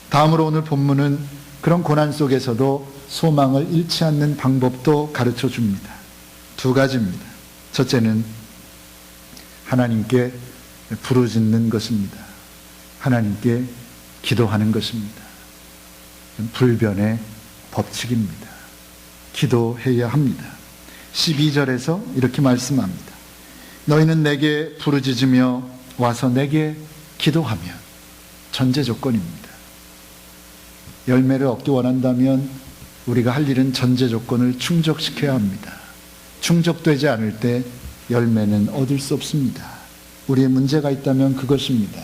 다음으로 오늘 본문은 그런 고난 속에서도 소망을 잃지 않는 방법도 가르쳐 줍니다. 두 가지입니다. 첫째는 하나님께 부르짖는 것입니다. 하나님께 기도하는 것입니다. 불변의 법칙입니다. 기도해야 합니다. 12절에서 이렇게 말씀합니다. 너희는 내게 부르짖으며 와서 내게 기도하면, 전제 조건입니다. 열매를 얻기 원한다면 우리가 할 일은 전제 조건을 충족시켜야 합니다. 충족되지 않을 때 열매는 얻을 수 없습니다. 우리의 문제가 있다면 그것입니다.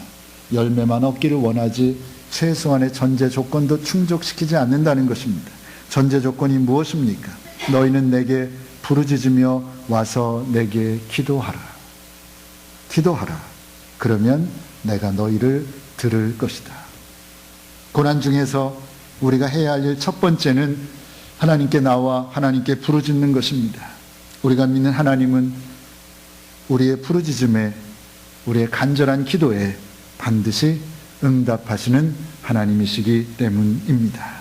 열매만 얻기를 원하지 최소한의 전제 조건도 충족시키지 않는다는 것입니다. 전제 조건이 무엇입니까? 너희는 내게 부르짖으며 와서 내게 기도하라. 기도하라. 그러면 내가 너희를 들을 것이다. 고난 중에서 우리가 해야 할 일 첫 번째는 하나님께 나와 하나님께 부르짖는 것입니다. 우리가 믿는 하나님은 우리의 부르짖음에, 우리의 간절한 기도에 반드시 응답하시는 하나님이시기 때문입니다.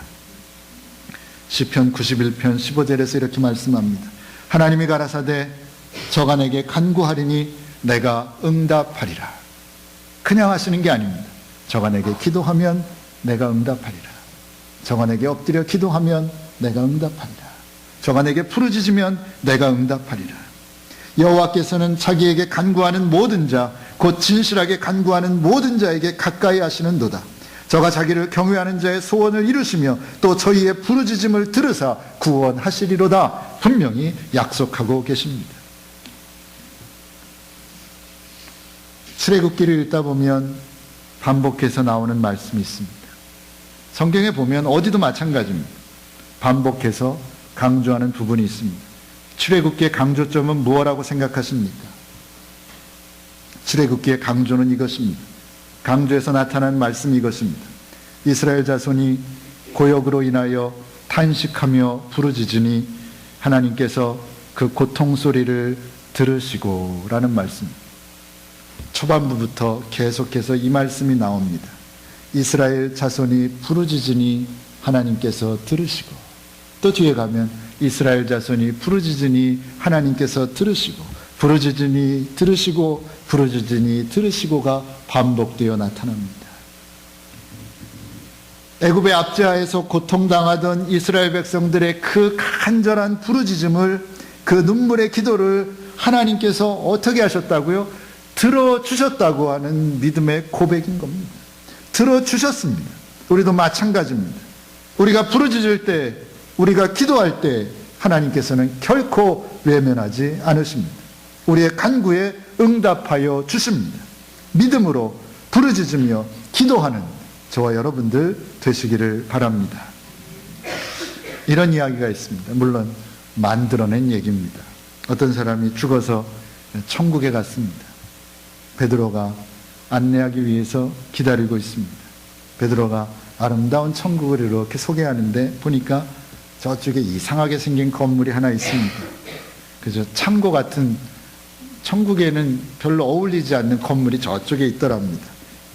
시편 91편 15절에서 이렇게 말씀합니다. 하나님이 가라사대 저가 내게 간구하리니 내가 응답하리라. 그냥 하시는 게 아닙니다. 저가 내게 기도하면 내가 응답하리라. 저가 내게 엎드려 기도하면 내가 응답하리라. 저가 내게 부르짖으면 내가 응답하리라. 여호와께서는 자기에게 간구하는 모든 자, 곧 진실하게 간구하는 모든 자에게 가까이 하시는도다. 저가 자기를 경외하는 자의 소원을 이루시며 또 저희의 부르짖음을 들으사 구원하시리로다. 분명히 약속하고 계십니다. 출애굽기를 읽다 보면 반복해서 나오는 말씀이 있습니다. 성경에 보면 어디도 마찬가지입니다. 반복해서 강조하는 부분이 있습니다. 출애굽기의 강조점은 무엇이라고 생각하십니까? 출애굽기의 강조는 이것입니다. 강조에서 나타난 말씀이 이것입니다. 이스라엘 자손이 고역으로 인하여 탄식하며 부르짖으니 하나님께서 그 고통 소리를 들으시고 라는 말씀입니다. 초반부부터 계속해서 이 말씀이 나옵니다. 이스라엘 자손이 부르짖으니 하나님께서 들으시고, 또 뒤에 가면 이스라엘 자손이 부르짖으니 하나님께서 들으시고, 부르짖으니 들으시고, 부르짖으니 들으시고가 반복되어 나타납니다. 애굽의 압제하에서 고통당하던 이스라엘 백성들의 그 간절한 부르짖음을, 그 눈물의 기도를 하나님께서 어떻게 하셨다고요? 들어주셨다고 하는 믿음의 고백인 겁니다. 들어주셨습니다. 우리도 마찬가지입니다. 우리가 부르짖을 때, 우리가 기도할 때 하나님께서는 결코 외면하지 않으십니다. 우리의 간구에 응답하여 주십니다. 믿음으로 부르짖으며 기도하는 저와 여러분들 되시기를 바랍니다. 이런 이야기가 있습니다. 물론 만들어낸 얘기입니다. 어떤 사람이 죽어서 천국에 갔습니다. 베드로가 안내하기 위해서 기다리고 있습니다. 베드로가 아름다운 천국을 이렇게 소개하는데 보니까 저쪽에 이상하게 생긴 건물이 하나 있습니다. 그저 창고 같은, 천국에는 별로 어울리지 않는 건물이 저쪽에 있더랍니다.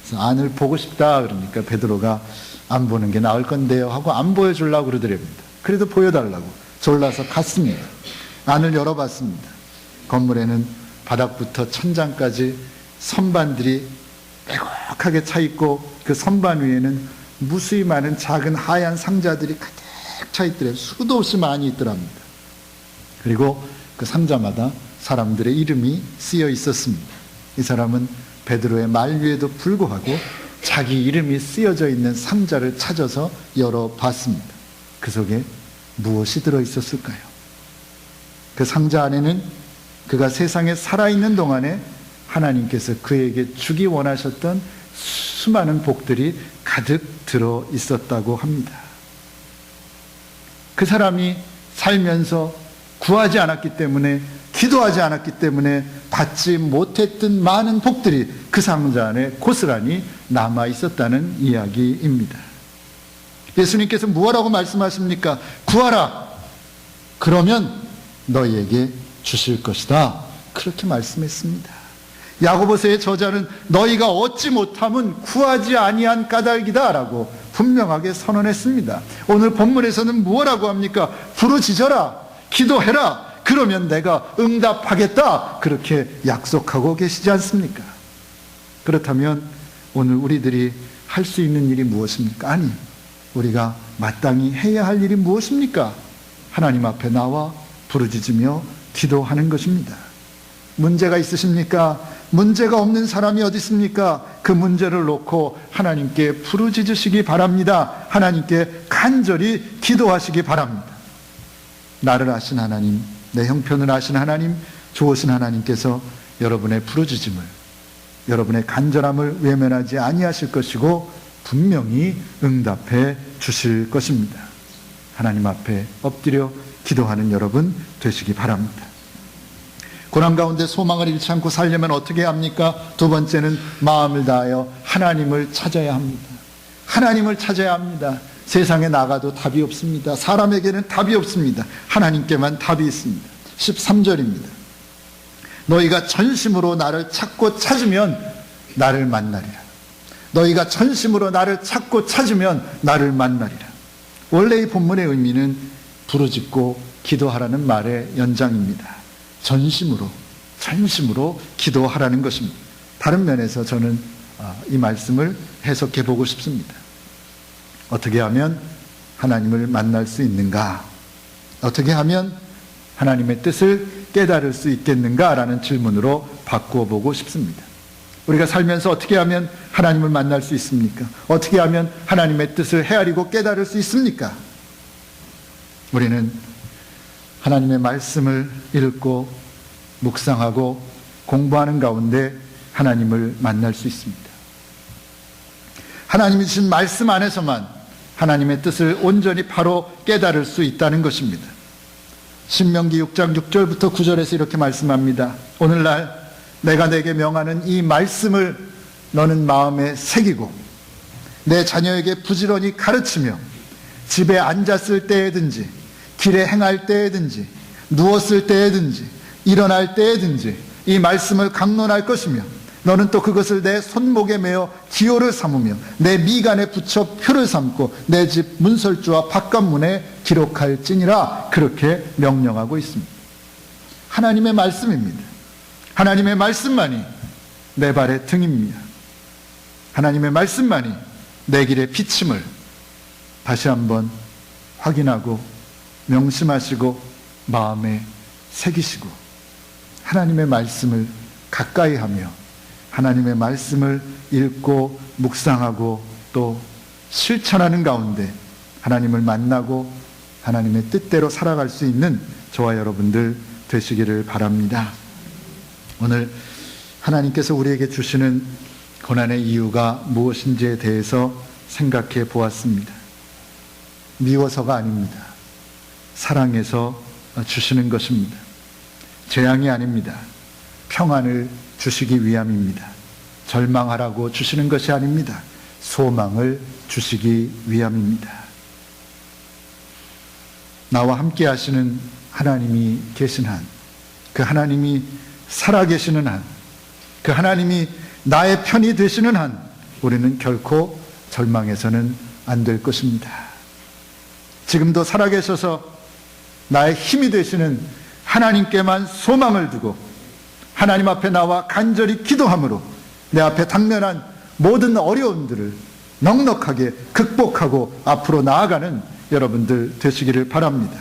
그래서 안을 보고 싶다 그러니까 베드로가 안 보는 게 나을 건데요 하고 안 보여주려고 그러더랍니다. 그래도 보여달라고 졸라서 갔습니다. 안을 열어봤습니다. 건물에는 바닥부터 천장까지 선반들이 빼곡하게 차 있고 그 선반 위에는 무수히 많은 작은 하얀 상자들이 가득 차 있더래요. 수도 없이 많이 있더랍니다. 그리고 그 상자마다 사람들의 이름이 쓰여 있었습니다. 이 사람은 베드로의 만류에도 불구하고 자기 이름이 쓰여져 있는 상자를 찾아서 열어봤습니다. 그 속에 무엇이 들어있었을까요? 그 상자 안에는 그가 세상에 살아있는 동안에 하나님께서 그에게 주기 원하셨던 수많은 복들이 가득 들어 있었다고 합니다. 그 사람이 살면서 구하지 않았기 때문에, 기도하지 않았기 때문에 받지 못했던 많은 복들이 그 상자 안에 고스란히 남아 있었다는 이야기입니다. 예수님께서 무엇라고 말씀하십니까? 구하라. 그러면 너희에게 주실 것이다. 그렇게 말씀했습니다. 야고보서의 저자는 너희가 얻지 못함은 구하지 아니한 까닭이다라고 분명하게 선언했습니다. 오늘 본문에서는 무엇라고 합니까? 부르짖어라, 기도해라, 그러면 내가 응답하겠다, 그렇게 약속하고 계시지 않습니까? 그렇다면 오늘 우리들이 할 수 있는 일이 무엇입니까? 아니, 우리가 마땅히 해야 할 일이 무엇입니까? 하나님 앞에 나와 부르짖으며 기도하는 것입니다. 문제가 있으십니까? 문제가 없는 사람이 어디 있습니까? 그 문제를 놓고 하나님께 부르짖으시기 바랍니다. 하나님께 간절히 기도하시기 바랍니다. 나를 아신 하나님, 내 형편을 아신 하나님, 좋으신 하나님께서 여러분의 부르짖음을, 여러분의 간절함을 외면하지 아니하실 것이고 분명히 응답해 주실 것입니다. 하나님 앞에 엎드려 기도하는 여러분 되시기 바랍니다. 고난 가운데 소망을 잃지 않고 살려면 어떻게 합니까? 두 번째는 마음을 다하여 하나님을 찾아야 합니다. 하나님을 찾아야 합니다. 세상에 나가도 답이 없습니다. 사람에게는 답이 없습니다. 하나님께만 답이 있습니다. 13절입니다. 너희가 전심으로 나를 찾고 찾으면 나를 만나리라. 너희가 전심으로 나를 찾고 찾으면 나를 만나리라. 원래 이 본문의 의미는 부르짖고 기도하라는 말의 연장입니다. 전심으로 기도하라는 것입니다. 다른 면에서 저는 이 말씀을 해석해 보고 싶습니다. 어떻게 하면 하나님을 만날 수 있는가? 어떻게 하면 하나님의 뜻을 깨달을 수 있겠는가라는 질문으로 바꾸어 보고 싶습니다. 우리가 살면서 어떻게 하면 하나님을 만날 수 있습니까? 어떻게 하면 하나님의 뜻을 헤아리고 깨달을 수 있습니까? 우리는 하나님의 말씀을 읽고 묵상하고 공부하는 가운데 하나님을 만날 수 있습니다. 하나님이 주신 말씀 안에서만 하나님의 뜻을 온전히 바로 깨달을 수 있다는 것입니다. 신명기 6장 6절부터 9절에서 이렇게 말씀합니다. 오늘날 내가 내게 명하는 이 말씀을 너는 마음에 새기고 내 자녀에게 부지런히 가르치며 집에 앉았을 때에든지 길에 행할 때에든지 누웠을 때에든지 일어날 때에든지 이 말씀을 강론할 것이며 너는 또 그것을 내 손목에 매어 기호를 삼으며 내 미간에 붙여 표를 삼고 내 집 문설주와 바깥문에 기록할지니라. 그렇게 명령하고 있습니다. 하나님의 말씀입니다. 하나님의 말씀만이 내 발의 등입니다. 하나님의 말씀만이 내 길의 비침을 다시 한번 확인하고 명심하시고 마음에 새기시고 하나님의 말씀을 가까이 하며 하나님의 말씀을 읽고 묵상하고 또 실천하는 가운데 하나님을 만나고 하나님의 뜻대로 살아갈 수 있는 저와 여러분들 되시기를 바랍니다. 오늘 하나님께서 우리에게 주시는 고난의 이유가 무엇인지에 대해서 생각해 보았습니다. 미워서가 아닙니다. 사랑해서 주시는 것입니다. 재앙이 아닙니다. 평안을 주시기 위함입니다. 절망하라고 주시는 것이 아닙니다. 소망을 주시기 위함입니다. 나와 함께 하시는 하나님이 계신 한, 그 하나님이 살아계시는 한, 그 하나님이 나의 편이 되시는 한 우리는 결코 절망해서는 안 될 것입니다. 지금도 살아계셔서 나의 힘이 되시는 하나님께만 소망을 두고 하나님 앞에 나와 간절히 기도함으로 내 앞에 당면한 모든 어려움들을 넉넉하게 극복하고 앞으로 나아가는 여러분들 되시기를 바랍니다.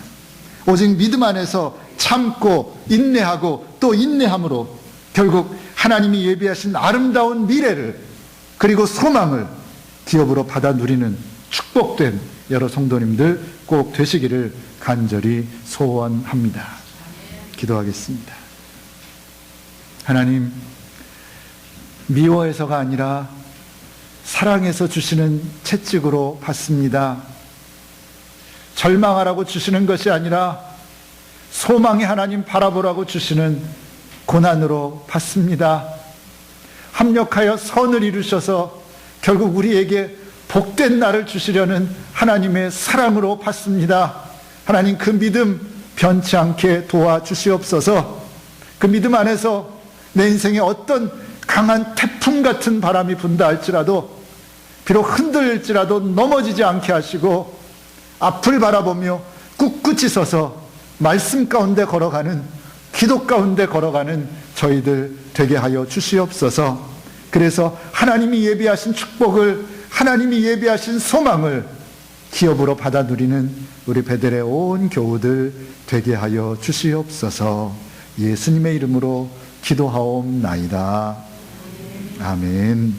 오직 믿음 안에서 참고 인내하고 또 인내함으로 결국 하나님이 예비하신 아름다운 미래를 그리고 소망을 기업으로 받아 누리는 축복된 여러 성도님들 꼭 되시기를 간절히 소원합니다. 기도하겠습니다. 하나님, 미워해서가 아니라 사랑해서 주시는 채찍으로 받습니다. 절망하라고 주시는 것이 아니라 소망의 하나님 바라보라고 주시는 고난으로 받습니다. 합력하여 선을 이루셔서 결국 우리에게 복된 날을 주시려는 하나님의 사랑으로 받습니다. 하나님, 그 믿음 변치 않게 도와주시옵소서. 그 믿음 안에서 내 인생의 어떤 강한 태풍 같은 바람이 분다 할지라도, 비록 흔들릴지라도 넘어지지 않게 하시고 앞을 바라보며 꿋꿋이 서서 말씀 가운데 걸어가는, 기도 가운데 걸어가는 저희들 되게 하여 주시옵소서. 그래서 하나님이 예비하신 축복을, 하나님이 예비하신 소망을 기업으로 받아 누리는 우리 베델의 온 교우들 되게 하여 주시옵소서. 예수님의 이름으로 기도하옵나이다. 아멘.